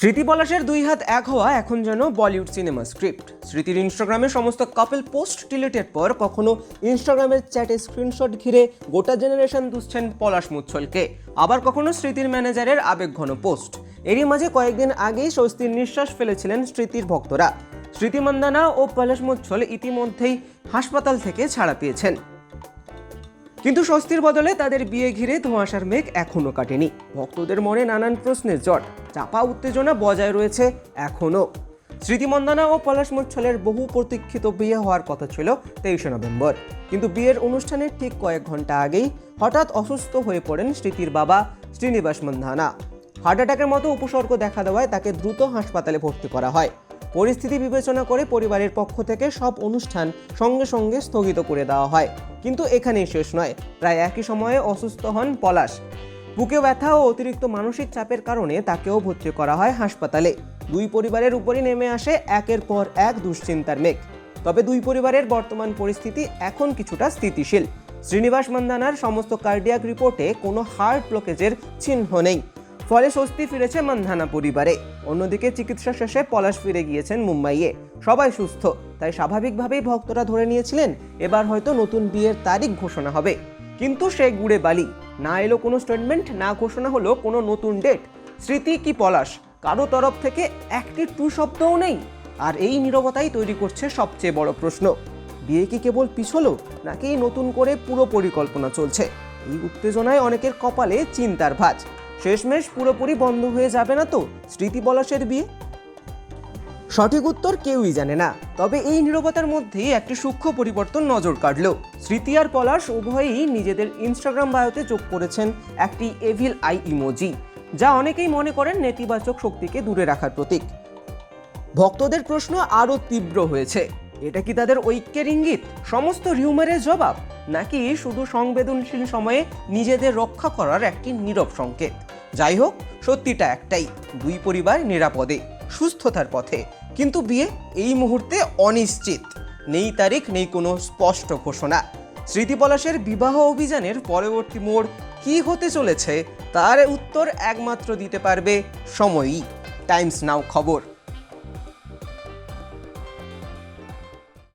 স্মৃতি পলাশের দুই হাত এক হওয়া এখন যেন বলিউড সিনেমা স্ক্রিপ্ট। স্মৃতির ইনস্টাগ্রামে সমস্ত কাপল পোস্ট ডিলিটের পর কখনো ইনস্টাগ্রামের চ্যাটে স্ক্রিনশট ঘিরে গোটা জেনারেশন দুষছেন পলাশ মুচ্ছলকে, আবার কখনো স্মৃতির ম্যানেজারের আবেগঘন পোস্ট। এরই মাঝে কয়েকদিন আগেই স্বস্তির নিঃশ্বাস ফেলেছিলেন স্মৃতির ভক্তরা। স্মৃতি মান্দানা ও পলাশ মুচ্ছল ইতিমধ্যেই হাসপাতাল থেকে ছাড়া পেয়েছেন, কিন্তু স্বস্তির বদলে তাদের বিয়ে ঘিরে ধোঁয়াশার মেঘ এখনো কাটেনি। ভক্তদের মনে নানান প্রশ্নের জট, চাপা উত্তেজনা বজায় রয়েছে এখনো। স্মৃতি মান্দানা ও পলাশ মুচ্ছলের বহু প্রতীক্ষিত বিয়ে হওয়ার কথা ছিল 23শে নভেম্বর, কিন্তু বিয়ের অনুষ্ঠানের ঠিক কয়েক ঘন্টা আগেই হঠাৎ অসুস্থ হয়ে পড়েন স্মৃতির বাবা শ্রীনিবাস মান্দানা। হার্ট অ্যাটাকের মতো উপসর্গ দেখা দেওয়ায় তাকে দ্রুত হাসপাতালে ভর্তি করা হয়। পরিস্থিতি বিবেচনা করে পরিবারের পক্ষ থেকে সব অনুষ্ঠান সঙ্গে সঙ্গে স্থগিত করে দেওয়া হয়। কিন্তু এখানেই শেষ নয়, প্রায় একই সময়ে অসুস্থ হন পলাশ। বুকে ব্যথা ও অতিরিক্ত মানসিক চাপের কারণে তাকেও ভর্তি করা হয় হাসপাতালে। দুই পরিবারের উপরই নেমে আসে একের পর এক দুশ্চিন্তার মেঘ। তবে দুই পরিবারের বর্তমান পরিস্থিতি এখন কিছুটা স্থিতিশীল। শ্রীনিবাস মান্দানার সমস্ত কার্ডিয়াক রিপোর্টে কোনো হার্ট ব্লকেজের চিহ্ন নেই, ফলে স্বস্তি ফিরেছে মান্দানা পরিবারে। অন্যদিকে চিকিৎসা শেষে পলাশ ফিরে গিয়েছেন মুম্বাইয়ে। সবাই সুস্থ, তাই স্বাভাবিকভাবেই ভক্তরা ধরে নিয়েছিলেন এবার হয়তো নতুন বিয়ের তারিখ ঘোষণা হবে। কিন্তু সে গুড়ে বালি, না এলো কোনো স্টেটমেন্ট, না ঘোষণা হলো কোনো নতুন ডেট। স্মৃতি কি পলাশ, কারো তরফ থেকে একটি টু শব্দও নেই। আর এই নীরবতাই তৈরি করছে সবচেয়ে বড় প্রশ্ন, বিয়ে কি কেবল পিছলো, নাকি নতুন করে পুরো পরিকল্পনা চলছে? এই উত্তেজনায় অনেকের কপালে চিন্তার ভাঁজ। শেষমেশ পুরোপুরি বন্ধ হয়ে যাবে না তো স্মৃতি পলাশের বিয়ে? সঠিক উত্তর কেউই জানে না। তবে এই নীরবতার মধ্যেই একটি সূক্ষ্ম পরিবর্তন নজর কাটল। স্মৃতি আর পলাশ উভয়ই নিজেদের ইনস্টাগ্রাম বায়োতে যোগ করেছেন একটি এভিল আই ইমোজি, যা অনেকেই মনে করেন নেতিবাচক শক্তিকে দূরে রাখার প্রতীক। ভক্তদের প্রশ্ন আরও তীব্র হয়েছে, এটা কি তাদের ঐক্যের ইঙ্গিত, সমস্ত রিউমারের জবাব, নাকি শুধু সংবেদনশীল সময়ে নিজেদের রক্ষা করার একটি নীরব সংকেত? যাই হোক, সত্যিটা একটাই, দুই পরিবার নিরাপদে, সুস্থতার পথে। কিন্তু বিয়ে এই মুহূর্তে অনিশ্চিত, নেই তারিখ, নেই কোনো স্পষ্ট ঘোষণা। স্মৃতি পলাশের বিবাহ অভিযানের পরবর্তী মোড় কি হতে চলেছে তার উত্তর একমাত্র দিতে পারবে সময়ই। টাইমস নাও খবর।